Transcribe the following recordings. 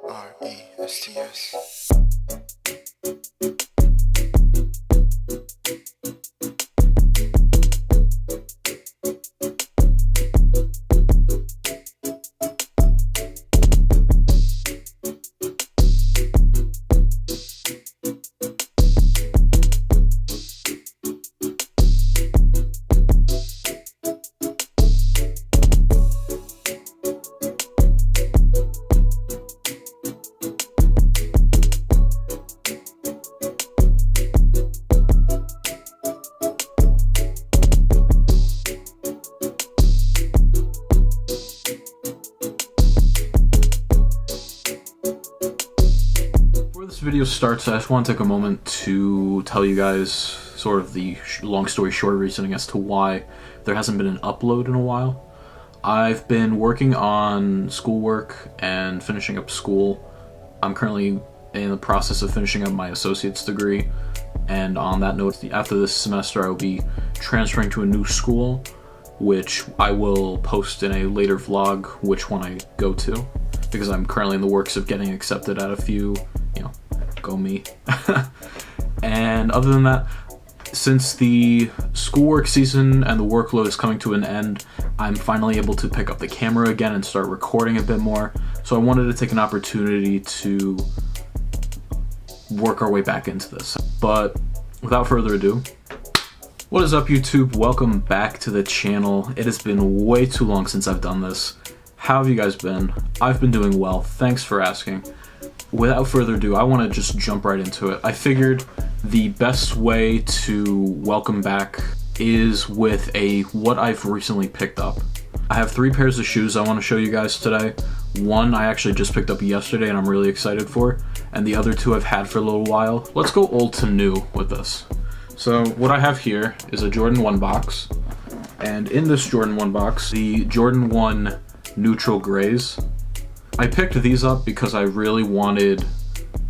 Rests. This video starts, I just want to take a moment to tell you guys sort of the long story short reasoning as to why there hasn't been an upload in a while. I've been working on schoolwork and finishing up school. I'm currently in the process of finishing up my associate's degree, and on that note, after this semester I will be transferring to a new school, which I will post in a later vlog which one I go to, because I'm currently in the works of getting accepted at a few, go me. And other than that, since the schoolwork season and the workload is coming to an end, I'm finally able to pick up the camera again and start recording a bit more. So I wanted to take an opportunity to work our way back into this. But without further ado, what is up YouTube? Welcome back to the channel. It has been way too long since I've done this. How have you guys been? I've been doing well, thanks for asking. Without further ado, I want to just jump right into it. I figured the best way to welcome back is with what I've recently picked up. I have 3 pairs of shoes I want to show you guys today. One I actually just picked up yesterday and I'm really excited for, and the other 2 I've had for a little while. Let's go old to new with this. So what I have here is a Jordan 1 box, and in this Jordan 1 box, the Jordan 1 neutral grays. I picked these up because I really wanted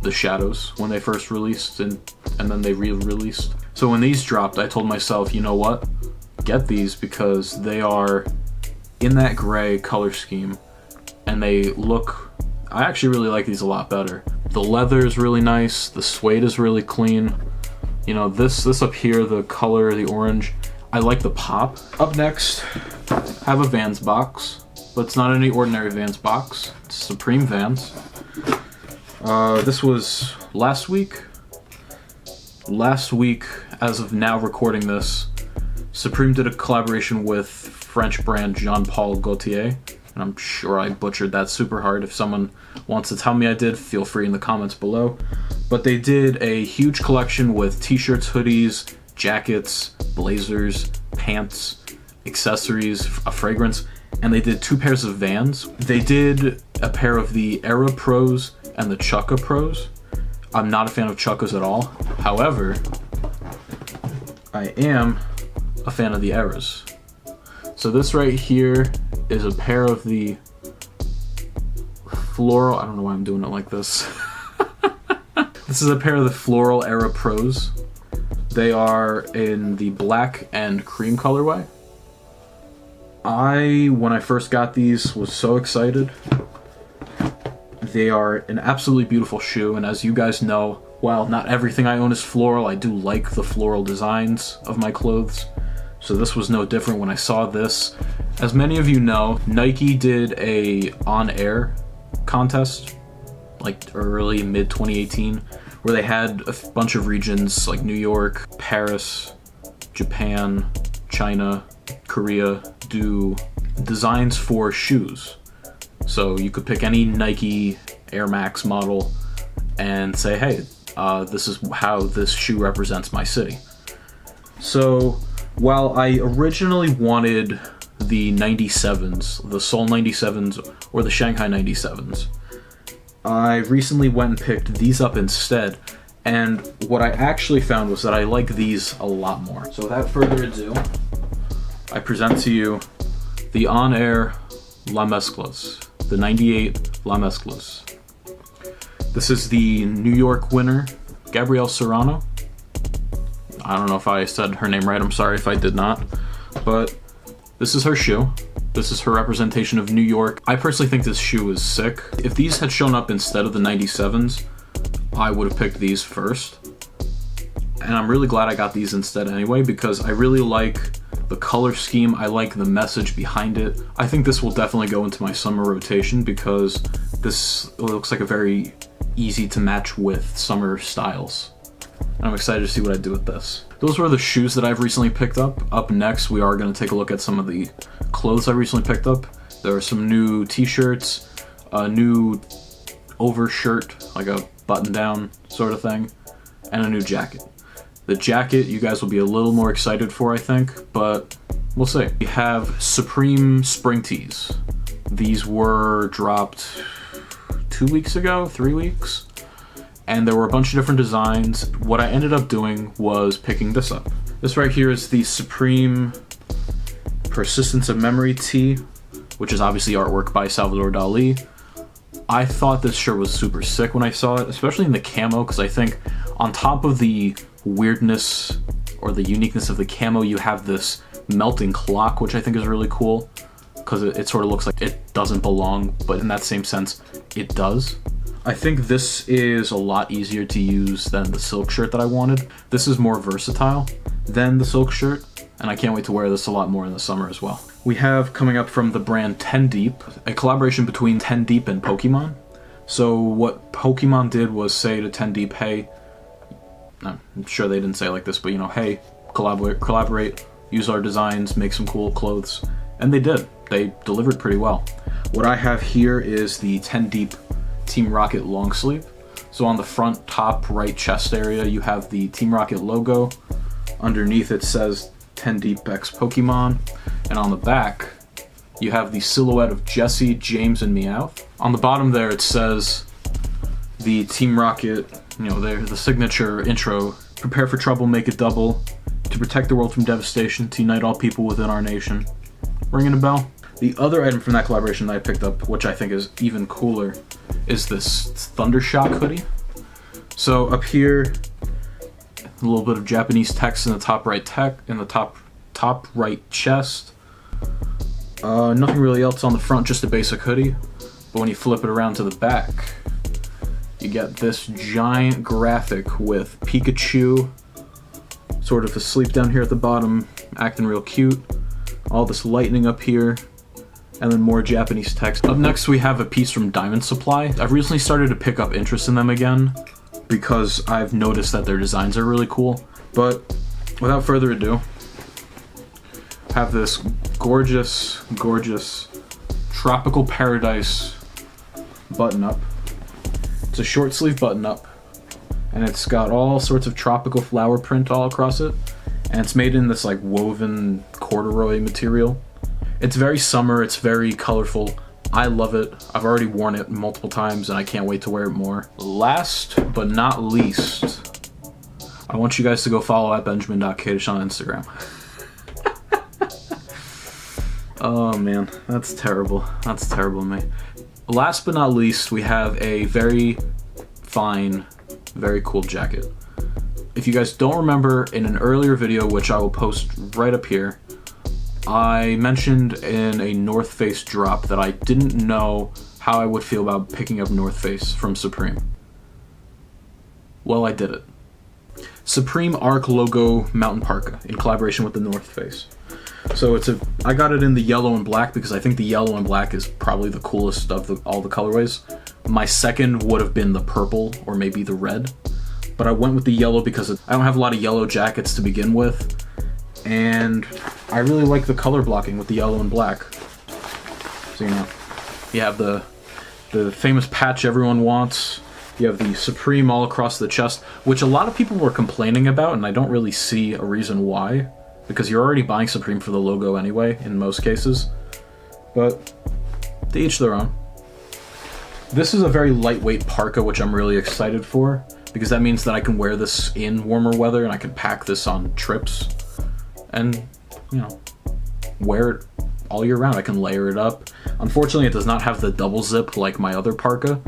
the shadows when they first released and then they re-released. So when these dropped, I told myself, you know what? Get these because they are in that gray color scheme and they look, I actually really like these a lot better. The leather is really nice, the suede is really clean. This up here, the color, the orange, I like the pop. Up next, I have a Vans box. But it's not any ordinary Vans box. It's Supreme Vans. This was last week. Last week, as of now recording this, Supreme did a collaboration with French brand Jean-Paul Gaultier. And I'm sure I butchered that super hard. If someone wants to tell me I did, feel free in the comments below. But they did a huge collection with t-shirts, hoodies, jackets, blazers, pants, accessories, a fragrance. And they did 2 pairs of Vans. They did a pair of the Era Pros and the Chukka Pros. I'm not a fan of Chukkas at all. However, I am a fan of the Eras. So this right here is a pair of the Floral, I don't know why I'm doing it like this. This is a pair of the Floral Era Pros. They are in the black and cream colorway. When I first got these, was so excited. They are an absolutely beautiful shoe, and as you guys know, while not everything I own is floral, I do like the floral designs of my clothes. So this was no different when I saw this. As many of you know, Nike did a on-air contest, like early, mid 2018, where they had a bunch of regions like New York, Paris, Japan, China, Korea, do designs for shoes. So you could pick any Nike Air Max model and say, hey, this is how this shoe represents my city. So while I originally wanted the 97s, the Seoul 97s or the Shanghai 97s, I recently went and picked these up instead. And what I actually found was that I like these a lot more. So without further ado, I present to you the on-air La Mezclas, the 98 La Mezclas. This is the New York winner, Gabrielle Serrano. I don't know if I said her name right, I'm sorry if I did not. But this is her shoe. This is her representation of New York. I personally think this shoe is sick. If these had shown up instead of the 97s, I would have picked these first. And I'm really glad I got these instead anyway, because I really like the color scheme. I like the message behind it. I think this will definitely go into my summer rotation because this looks like a very easy to match with summer styles. And I'm excited to see what I do with this. Those were the shoes that I've recently picked up. Up next, we are going to take a look at some of the clothes I recently picked up. There are some new t-shirts, a new overshirt, like a button-down sort of thing, and a new jacket. The jacket you guys will be a little more excited for, I think, but we'll see. We have Supreme Spring Tees. These were dropped 2 weeks ago, 3 weeks, and there were a bunch of different designs. What I ended up doing was picking this up. This right here is the Supreme Persistence of Memory tee, which is obviously artwork by Salvador Dali. I thought this shirt was super sick when I saw it, especially in the camo, because I think on top of the weirdness or the uniqueness of the camo, you have this melting clock, which I think is really cool, because it sort of looks like it doesn't belong, but in that same sense, it does. I think this is a lot easier to use than the silk shirt that I wanted. This is more versatile than the silk shirt, and I can't wait to wear this a lot more in the summer as well. We have coming up from the brand 10 Deep, a collaboration between 10 Deep and Pokemon. So what Pokemon did was say to 10 Deep, hey, I'm sure they didn't say it like this, but you know, hey, collaborate, use our designs, make some cool clothes. And they did. They delivered pretty well. What I have here is the 10 Deep Team Rocket long sleeve. So on the front top right chest area, you have the Team Rocket logo. Underneath it says 10 Deep X Pokemon. And on the back, you have the silhouette of Jessie, James, and Meowth. On the bottom there, it says the Team Rocket, you know, the signature intro. Prepare for trouble, make it double. To protect the world from devastation, to unite all people within our nation. Ringing a bell? The other item from that collaboration that I picked up, which I think is even cooler, is this Thundershock hoodie. So up here, a little bit of Japanese text in the top right top right chest. Nothing really else on the front, just a basic hoodie. But when you flip it around to the back, you get this giant graphic with Pikachu sort of asleep down here at the bottom, acting real cute. All this lightning up here, and then more Japanese text. Up next we have a piece from Diamond Supply. I've recently started to pick up interest in them again because I've noticed that their designs are really cool. But without further ado, I have this gorgeous, gorgeous Tropical Paradise button-up. It's a short sleeve button-up, and it's got all sorts of tropical flower print all across it, and it's made in this like woven corduroy material. It's very summer, it's very colorful. I love it. I've already worn it multiple times and I can't wait to wear it more. Last but not least, I want you guys to go follow at benjamin.kadish on Instagram. Oh man, that's terrible. That's terrible of me. Last but not least, we have a very fine, very cool jacket. If you guys don't remember, in an earlier video, which I will post right up here, I mentioned in a North Face drop that I didn't know how I would feel about picking up North Face from Supreme. Well, I did it. Supreme Arc logo mountain parka in collaboration with the North Face. So I got it in the yellow and black because I think the yellow and black is probably the coolest of all the colorways. My second would have been the purple or maybe the red, but I went with the yellow because I don't have a lot of yellow jackets to begin with, and I really like the color blocking with the yellow and black. So, you know, you have the famous patch everyone wants. You have the Supreme all across the chest, which a lot of people were complaining about, and I don't really see a reason why, because you're already buying Supreme for the logo anyway, in most cases. But to each their own. This is a very lightweight parka, which I'm really excited for, because that means that I can wear this in warmer weather, and I can pack this on trips, and, you know, wear it all year round. I can layer it up. Unfortunately, it does not have the double zip like my other parka,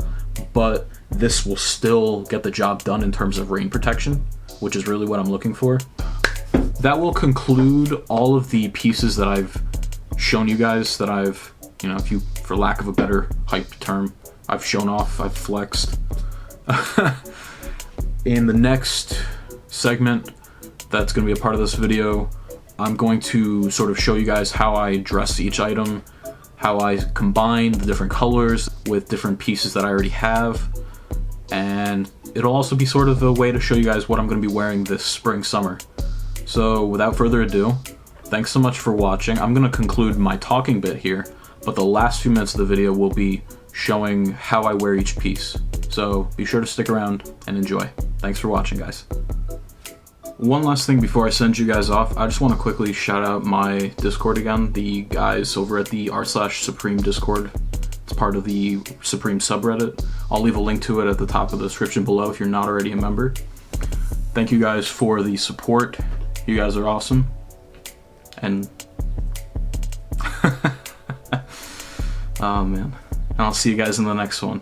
but this will still get the job done in terms of rain protection, which is really what I'm looking for. That will conclude all of the pieces that I've shown you guys that I've, you know, if you, for lack of a better hype term, I've shown off, I've flexed. In the next segment that's going to be a part of this video, I'm going to sort of show you guys how I dress each item, how I combine the different colors with different pieces that I already have, and it'll also be sort of a way to show you guys what I'm going to be wearing this spring summer. So without further ado, thanks so much for watching. I'm going to conclude my talking bit here, but the last few minutes of the video will be showing how I wear each piece. So be sure to stick around and enjoy. Thanks for watching, guys. One last thing before I send you guys off, I just want to quickly shout out my Discord again, the guys over at the r/Supreme Discord. It's part of the Supreme subreddit. I'll leave a link to it at the top of the description below if you're not already a member. Thank you guys for the support. You guys are awesome. And oh man. And I'll see you guys in the next one.